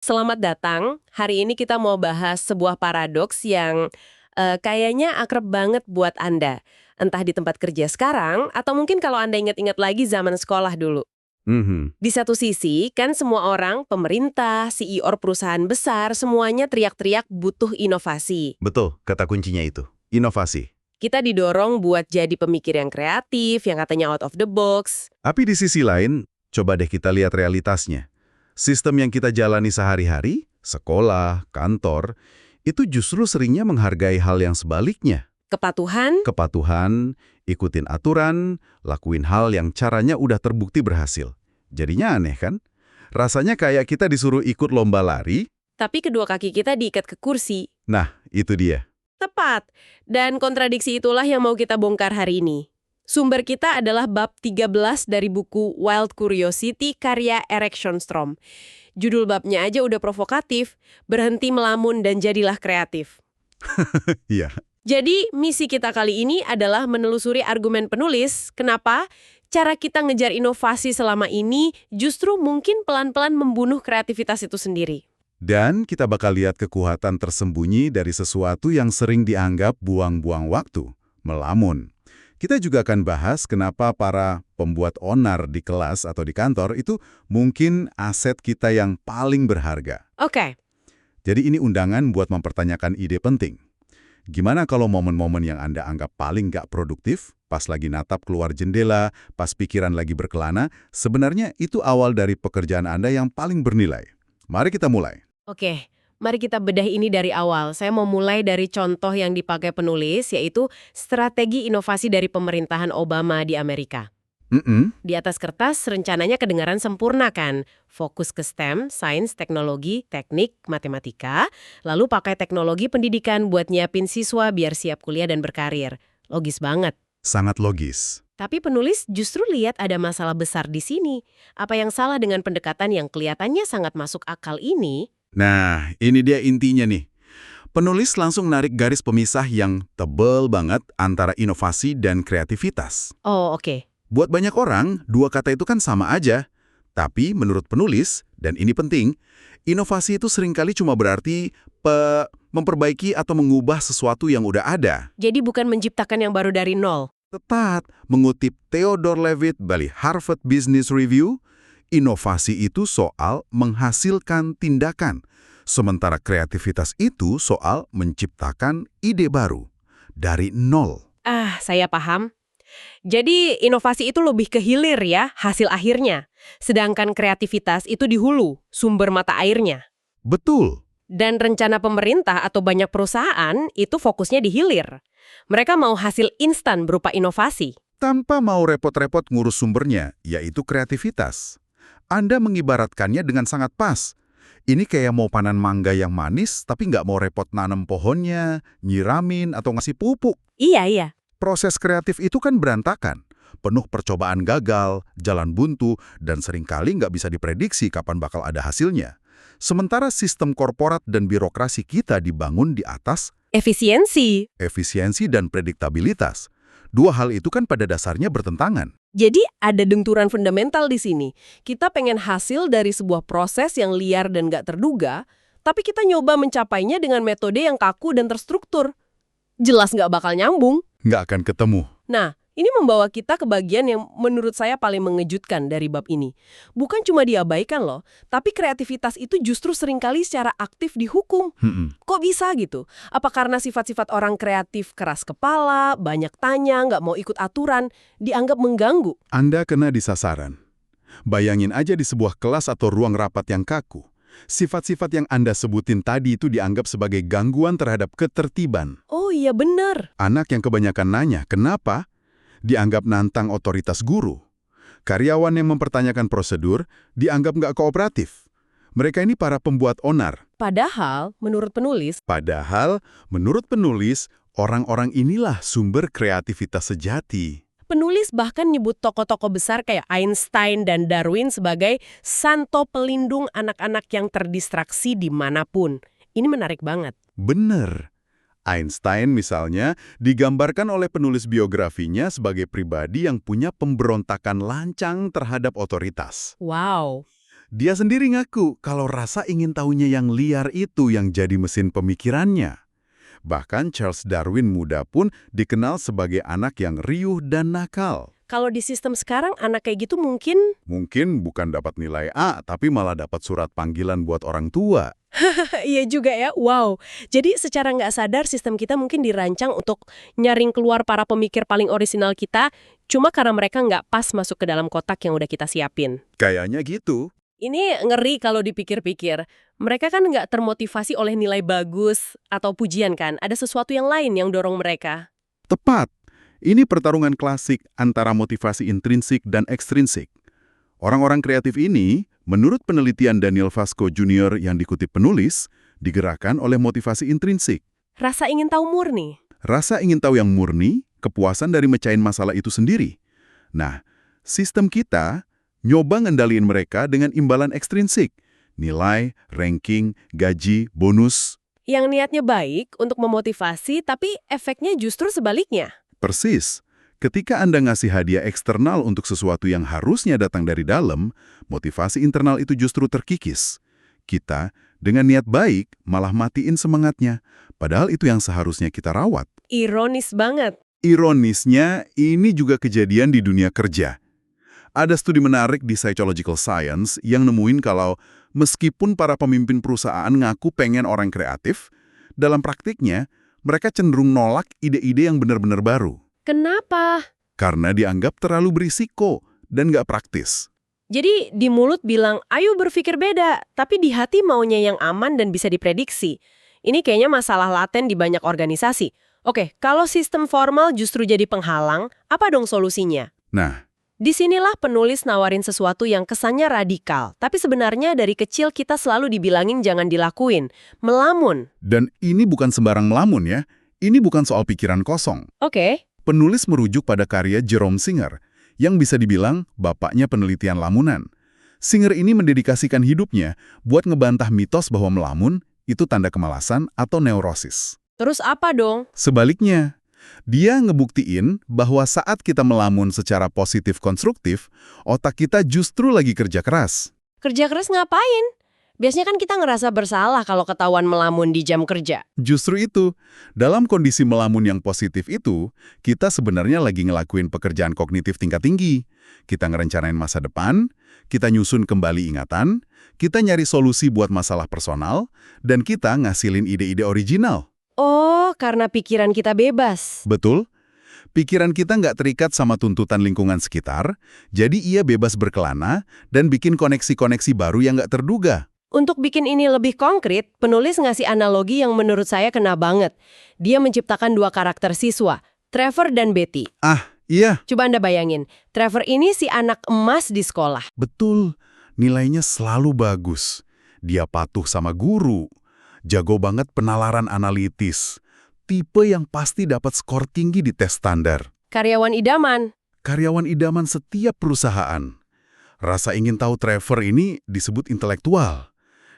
Selamat datang. Hari ini kita mau bahas sebuah paradoks yang kayaknya akrab banget buat Anda. Entah di tempat kerja sekarang, atau mungkin kalau Anda ingat-ingat lagi zaman sekolah dulu. Mhm, Di satu sisi, kan semua orang, pemerintah, CEO perusahaan besar, semuanya teriak-teriak butuh inovasi. betul, kata kuncinya itu. Inovasi. Kita didorong buat jadi pemikir yang kreatif, yang katanya out of the box. Tapi di sisi lain, coba deh kita lihat realitasnya. Sistem yang kita jalani sehari-hari, sekolah, kantor, itu justru seringnya menghargai hal yang sebaliknya. Kepatuhan, Kepatuhan, ikutin aturan, lakuin hal yang caranya udah terbukti berhasil. Jadinya aneh kan? Rasanya kayak kita disuruh ikut lomba lari. tapi kedua kaki kita diikat ke kursi. Nah, itu dia. Tepat. Dan kontradiksi itulah yang mau kita bongkar hari ini. Sumber kita adalah bab 13 dari buku Wild Curiosity karya Erik Schonstrom. Judul babnya aja udah provokatif, berhenti melamun dan jadilah kreatif. Iya. Jadi, misi kita kali ini adalah menelusuri argumen penulis, kenapa cara kita ngejar inovasi selama ini justru mungkin pelan-pelan membunuh kreativitas itu sendiri. Dan kita bakal lihat kekuatan tersembunyi dari sesuatu yang sering dianggap buang-buang waktu, melamun. Kita juga akan bahas kenapa para pembuat onar di kelas atau di kantor itu mungkin aset kita yang paling berharga. Oke. Jadi ini undangan buat mempertanyakan ide penting. Gimana kalau momen-momen yang Anda anggap paling nggak produktif, pas lagi natap keluar jendela, pas pikiran lagi berkelana, sebenarnya itu awal dari pekerjaan Anda yang paling bernilai. Mari kita mulai. Oke, mari kita bedah ini dari awal. Saya mau mulai dari contoh yang dipakai penulis, yaitu strategi inovasi dari pemerintahan Obama di Amerika. Mm-mm. Di atas kertas, rencananya kedengaran sempurna kan? Fokus ke STEM, sains, teknologi, teknik, matematika, lalu pakai teknologi pendidikan buat nyiapin siswa biar siap kuliah dan berkarir. Logis banget. Sangat logis. Tapi penulis justru lihat ada masalah besar di sini. Apa yang salah dengan pendekatan yang kelihatannya sangat masuk akal ini? Nah, ini dia intinya nih. Penulis langsung narik garis pemisah yang tebal banget antara inovasi dan kreativitas. Oh, oke. Buat banyak orang, dua kata itu kan sama aja. Tapi menurut penulis, dan ini penting, inovasi itu seringkali cuma berarti memperbaiki atau mengubah sesuatu yang udah ada. Jadi bukan menciptakan yang baru dari nol. Tepat, mengutip Theodore Levitt dari Harvard Business Review, inovasi itu soal menghasilkan tindakan, sementara kreativitas itu soal menciptakan ide baru dari nol. Ah, saya paham. Jadi inovasi itu lebih ke hilir ya, hasil akhirnya. Sedangkan kreativitas itu di hulu, sumber mata airnya. Betul, Dan rencana pemerintah atau banyak perusahaan itu fokusnya di hilir. Mereka mau hasil instan berupa inovasi. tanpa mau repot-repot ngurus sumbernya, yaitu kreativitas. Anda mengibaratkannya dengan sangat pas. Ini kayak mau panen mangga yang manis, tapi nggak mau repot nanam pohonnya, nyiramin, atau ngasih pupuk. Iya, iya. Proses kreatif itu kan berantakan. Penuh percobaan gagal, jalan buntu, dan seringkali nggak bisa diprediksi kapan bakal ada hasilnya. Sementara sistem korporat dan birokrasi kita dibangun di atas Efisiensi. efisiensi dan prediktabilitas. Dua hal itu kan pada dasarnya bertentangan. Jadi ada benturan fundamental di sini. Kita pengen hasil dari sebuah proses yang liar dan gak terduga, tapi kita nyoba mencapainya dengan metode yang kaku dan terstruktur. Jelas gak bakal nyambung. Nggak akan ketemu. Nah, ini membawa kita ke bagian yang menurut saya paling mengejutkan dari bab ini. Bukan cuma diabaikan loh, tapi kreativitas itu justru seringkali secara aktif dihukum. Kok bisa gitu? Apa karena sifat-sifat orang kreatif keras kepala, banyak tanya, nggak mau ikut aturan, dianggap mengganggu? Anda kena di sasaran. Bayangin aja di sebuah kelas atau ruang rapat yang kaku. Sifat-sifat yang Anda sebutin tadi itu dianggap sebagai gangguan terhadap ketertiban. Oh iya benar. Anak yang kebanyakan nanya, kenapa? Dianggap nantang otoritas guru. Karyawan yang mempertanyakan prosedur dianggap nggak kooperatif. Mereka ini para pembuat onar. Padahal, menurut penulis, Padahal, menurut penulis, orang-orang inilah sumber kreativitas sejati. penulis bahkan nyebut tokoh-tokoh besar kayak Einstein dan Darwin sebagai santo pelindung anak-anak yang terdistraksi dimanapun. Ini menarik banget. Bener. Einstein misalnya digambarkan oleh penulis biografinya sebagai pribadi yang punya pemberontakan lancang terhadap otoritas. Wow. Dia sendiri ngaku kalau rasa ingin tahunya yang liar itu yang jadi mesin pemikirannya. Bahkan Charles Darwin muda pun dikenal sebagai anak yang riuh dan nakal. Kalau di sistem sekarang anak kayak gitu mungkin... Mungkin bukan dapat nilai A, tapi malah dapat surat panggilan buat orang tua. Iya juga ya, wow. Jadi secara nggak sadar sistem kita mungkin dirancang untuk nyaring keluar para pemikir paling orisinal kita, cuma karena mereka nggak pas masuk ke dalam kotak yang udah kita siapin. Kayaknya gitu. Ini ngeri kalau dipikir-pikir. Mereka kan nggak termotivasi oleh nilai bagus atau pujian kan, ada sesuatu yang lain yang dorong mereka. Tepat. Ini pertarungan klasik antara motivasi intrinsik dan ekstrinsik. Orang-orang kreatif ini, menurut penelitian Daniel Vasco Jr. yang dikutip penulis, digerakkan oleh motivasi intrinsik. Rasa ingin tahu murni. Rasa ingin tahu yang murni, kepuasan dari mecahin masalah itu sendiri. Nah, sistem kita nyoba ngendaliin mereka dengan imbalan ekstrinsik. Nilai, ranking, gaji, bonus. Yang niatnya baik untuk memotivasi, tapi efeknya justru sebaliknya. Persis. Ketika Anda ngasih hadiah eksternal untuk sesuatu yang harusnya datang dari dalam, motivasi internal itu justru terkikis. Kita, dengan niat baik, malah matiin semangatnya. Padahal itu yang seharusnya kita rawat. Ironis banget. Ironisnya, ini juga kejadian di dunia kerja. Ada studi menarik di Psychological Science yang nemuin kalau meskipun para pemimpin perusahaan ngaku pengen orang kreatif, dalam praktiknya, mereka cenderung nolak ide-ide yang benar-benar baru. Kenapa? Karena dianggap terlalu berisiko dan nggak praktis. Jadi di mulut bilang, ayo berpikir beda, tapi di hati maunya yang aman dan bisa diprediksi. Ini kayaknya masalah laten di banyak organisasi. Oke, kalau sistem formal justru jadi penghalang, apa dong solusinya? Nah, Disinilah penulis nawarin sesuatu yang kesannya radikal, tapi sebenarnya dari kecil kita selalu dibilangin jangan dilakuin, melamun. dan ini bukan sembarang melamun ya. Ini bukan soal pikiran kosong. Oke. Penulis merujuk pada karya Jerome Singer, yang bisa dibilang bapaknya penelitian lamunan. Singer ini mendedikasikan hidupnya buat ngebantah mitos bahwa melamun itu tanda kemalasan atau neurosis. Terus apa dong? Sebaliknya, dia ngebuktiin bahwa saat kita melamun secara positif konstruktif, otak kita justru lagi kerja keras. Kerja keras ngapain? Biasanya kan kita ngerasa bersalah kalau ketahuan melamun di jam kerja. Justru itu, dalam kondisi melamun yang positif itu, kita sebenarnya lagi ngelakuin pekerjaan kognitif tingkat tinggi. Kita ngerencanain masa depan, kita nyusun kembali ingatan, kita nyari solusi buat masalah personal, dan kita ngasilin ide-ide original. Oh, karena pikiran kita bebas. Betul? Pikiran kita nggak terikat sama tuntutan lingkungan sekitar, jadi ia bebas berkelana dan bikin koneksi-koneksi baru yang nggak terduga. Untuk bikin ini lebih konkret, penulis ngasih analogi yang menurut saya kena banget. Dia menciptakan dua karakter siswa, Trevor dan Betty. Ah, iya. Coba Anda bayangin, Trevor ini si anak emas di sekolah. Betul, nilainya selalu bagus. Dia patuh sama guru, jago banget penalaran analitis, tipe yang pasti dapat skor tinggi di tes standar. Karyawan idaman. Karyawan idaman setiap perusahaan. Rasa ingin tahu Trevor ini disebut intelektual.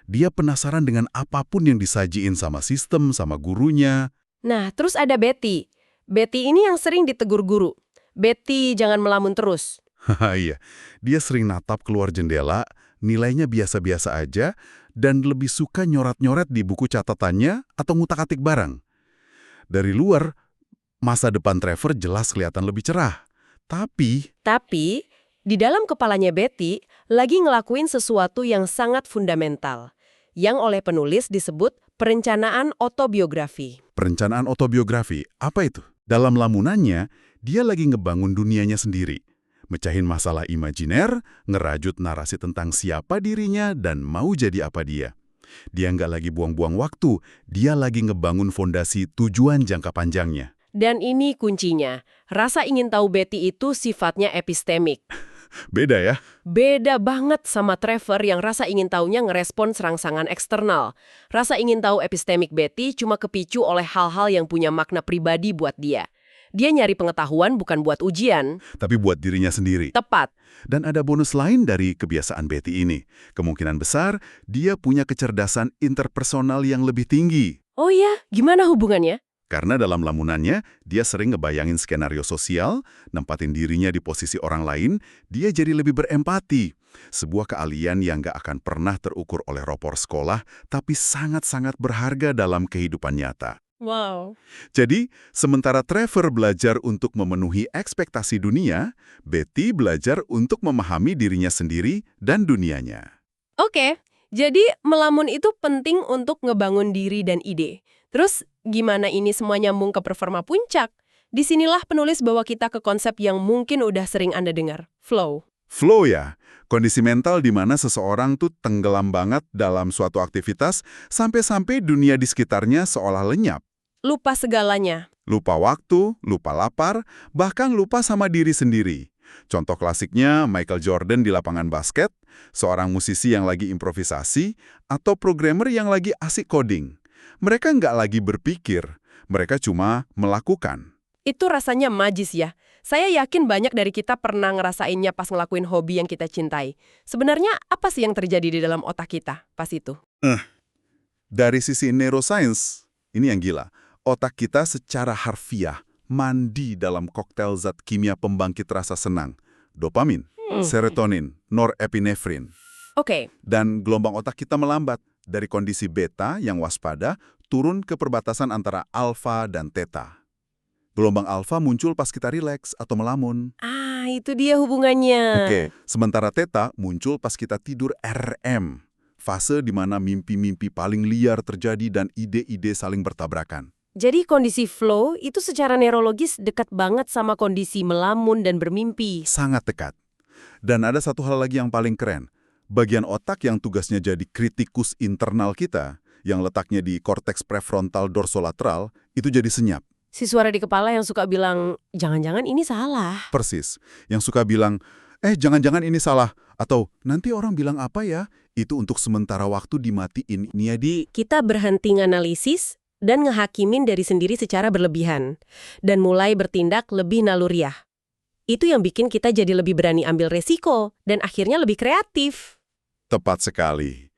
Dia penasaran dengan apapun yang disajiin sama sistem, sama gurunya. Nah, terus ada Betty. Betty ini yang sering ditegur guru. Betty, jangan melamun terus. Haha, iya, dia sering natap keluar jendela, nilainya biasa-biasa aja, dan lebih suka nyoret-nyoret di buku catatannya atau ngutak-atik barang. Dari luar, masa depan Trevor jelas kelihatan lebih cerah. Tapi, di dalam kepalanya Betty lagi ngelakuin sesuatu yang sangat fundamental, yang oleh penulis disebut perencanaan autobiografi. perencanaan autobiografi, apa itu? Dalam lamunannya, dia lagi ngebangun dunianya sendiri. Mecahin masalah imajiner, ngerajut narasi tentang siapa dirinya dan mau jadi apa dia. Dia nggak lagi buang-buang waktu, dia lagi ngebangun fondasi tujuan jangka panjangnya. Dan ini kuncinya, rasa ingin tahu Betty itu sifatnya epistemik. Beda ya? Beda banget sama Trevor yang rasa ingin tahunya ngerespon serangsangan eksternal. Rasa ingin tahu epistemik Betty cuma kepicu oleh hal-hal yang punya makna pribadi buat dia. Dia nyari pengetahuan bukan buat ujian. Tapi buat dirinya sendiri. Tepat. Dan ada bonus lain dari kebiasaan Betty ini. Kemungkinan besar, dia punya kecerdasan interpersonal yang lebih tinggi. Oh ya, gimana hubungannya? Karena dalam lamunannya, dia sering ngebayangin skenario sosial, nempatin dirinya di posisi orang lain, dia jadi lebih berempati. Sebuah keahlian yang nggak akan pernah terukur oleh rapor sekolah, tapi sangat-sangat berharga dalam kehidupan nyata. Wow. Jadi, sementara Trevor belajar untuk memenuhi ekspektasi dunia, Betty belajar untuk memahami dirinya sendiri dan dunianya. Oke, jadi melamun itu penting untuk ngebangun diri dan ide. Terus gimana ini semua nyambung ke performa puncak? Disinilah penulis bawa kita ke konsep yang mungkin udah sering Anda dengar, flow. Flow ya, kondisi mental di mana seseorang tuh tenggelam banget dalam suatu aktivitas sampai-sampai dunia di sekitarnya seolah lenyap. Lupa segalanya. Lupa waktu, lupa lapar, bahkan lupa sama diri sendiri. Contoh klasiknya Michael Jordan di lapangan basket, seorang musisi yang lagi improvisasi, atau programmer yang lagi asik coding. Mereka nggak lagi berpikir, mereka cuma melakukan. Itu rasanya magis ya. Saya yakin banyak dari kita pernah ngerasainnya pas ngelakuin hobi yang kita cintai. Sebenarnya apa sih yang terjadi di dalam otak kita pas itu? Dari sisi neuroscience, ini yang gila. Otak kita secara harfiah mandi dalam koktail zat kimia pembangkit rasa senang. Dopamin, serotonin, norepinefrin. Oke. Dan gelombang otak kita melambat dari kondisi beta yang waspada turun ke perbatasan antara alfa dan theta. Gelombang alfa muncul pas kita rileks atau melamun. Ah, itu dia hubungannya. Oke, sementara theta muncul pas kita tidur REM. Fase di mana mimpi-mimpi paling liar terjadi dan ide-ide saling bertabrakan. Jadi kondisi flow itu secara neurologis dekat banget sama kondisi melamun dan bermimpi. Sangat dekat. Dan ada satu hal lagi yang paling keren. Bagian otak yang tugasnya jadi kritikus internal kita, yang letaknya di korteks prefrontal dorsolateral, itu jadi senyap. Si suara di kepala yang suka bilang, jangan-jangan ini salah. Persis. Yang suka bilang, jangan-jangan ini salah. Atau, nanti orang bilang apa ya? Itu untuk sementara waktu dimatiin. Ini ya Kita berhenti nganalisis dan ngehakimin dari sendiri secara berlebihan. Dan mulai bertindak lebih naluriah. Itu yang bikin kita jadi lebih berani ambil resiko. Dan akhirnya lebih kreatif. Tepat sekali.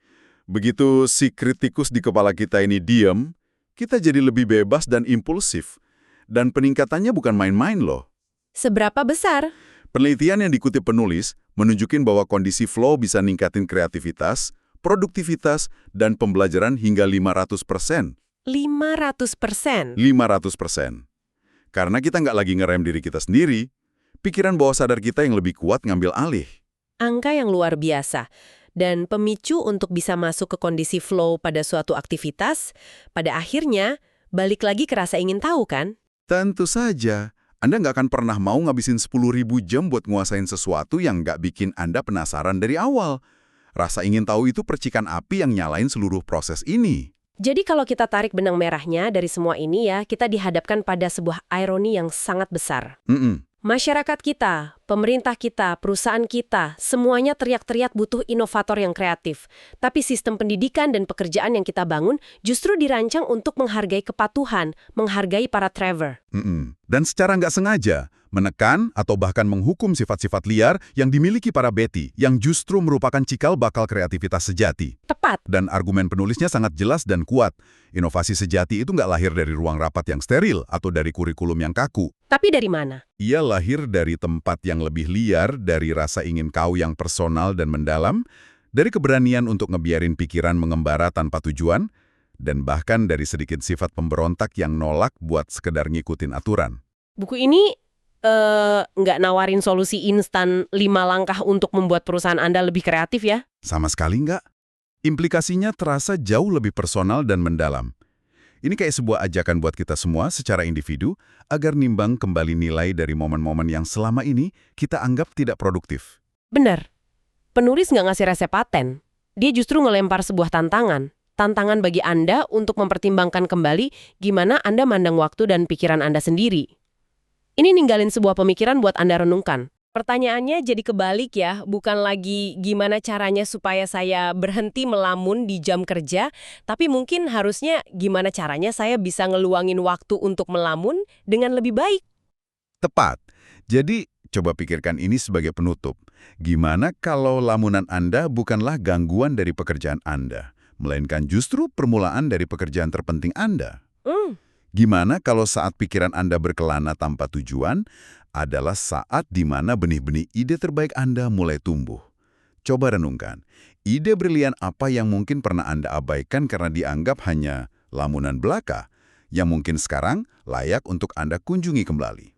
Begitu si kritikus di kepala kita ini diem, kita jadi lebih bebas dan impulsif. Dan peningkatannya bukan main-main loh. Seberapa besar? Penelitian yang dikutip penulis menunjukin bahwa kondisi flow bisa ningkatin kreativitas, produktivitas, dan pembelajaran hingga 500%. 500%? 500%. Karena kita nggak lagi ngerem diri kita sendiri, pikiran bawah sadar kita yang lebih kuat ngambil alih. Angka yang luar biasa. Dan pemicu untuk bisa masuk ke kondisi flow pada suatu aktivitas, pada akhirnya balik lagi ke rasa ingin tahu kan? Tentu saja. Anda nggak akan pernah mau ngabisin 10.000 jam buat nguasain sesuatu yang nggak bikin Anda penasaran dari awal. Rasa ingin tahu itu percikan api yang nyalain seluruh proses ini. Jadi kalau kita tarik benang merahnya dari semua ini ya, kita dihadapkan pada sebuah ironi yang sangat besar. Masyarakat kita, pemerintah kita, perusahaan kita, semuanya teriak-teriak butuh inovator yang kreatif. Tapi sistem pendidikan dan pekerjaan yang kita bangun justru dirancang untuk menghargai kepatuhan, menghargai para Trevor. Dan secara nggak sengaja, menekan atau bahkan menghukum sifat-sifat liar yang dimiliki para Betty, yang justru merupakan cikal bakal kreativitas sejati. Tepat. Dan argumen penulisnya sangat jelas dan kuat. Inovasi sejati itu nggak lahir dari ruang rapat yang steril atau dari kurikulum yang kaku. Tapi dari mana? Ia lahir dari tempat yang lebih liar, dari rasa ingin tahu yang personal dan mendalam, dari keberanian untuk ngebiarin pikiran mengembara tanpa tujuan, dan bahkan dari sedikit sifat pemberontak yang nolak buat sekedar ngikutin aturan. Buku ini nggak nawarin solusi instan 5 langkah untuk membuat perusahaan Anda lebih kreatif ya? Sama sekali nggak. Implikasinya terasa jauh lebih personal dan mendalam. Ini kayak sebuah ajakan buat kita semua secara individu agar nimbang kembali nilai dari momen-momen yang selama ini kita anggap tidak produktif. Benar. Penulis nggak ngasih resep paten. Dia justru ngelempar sebuah tantangan. Tantangan bagi Anda untuk mempertimbangkan kembali gimana Anda mandang waktu dan pikiran Anda sendiri. Ini ninggalin sebuah pemikiran buat Anda renungkan. Pertanyaannya jadi kebalik ya, bukan lagi gimana caranya supaya saya berhenti melamun di jam kerja, tapi mungkin harusnya gimana caranya saya bisa ngeluangin waktu untuk melamun dengan lebih baik. Tepat. Jadi, coba pikirkan ini sebagai penutup. Gimana kalau lamunan Anda bukanlah gangguan dari pekerjaan Anda, melainkan justru permulaan dari pekerjaan terpenting Anda? Gimana kalau saat pikiran Anda berkelana tanpa tujuan adalah saat di mana benih-benih ide terbaik Anda mulai tumbuh? Coba renungkan, ide brilian apa yang mungkin pernah Anda abaikan karena dianggap hanya lamunan belaka, yang mungkin sekarang layak untuk Anda kunjungi kembali?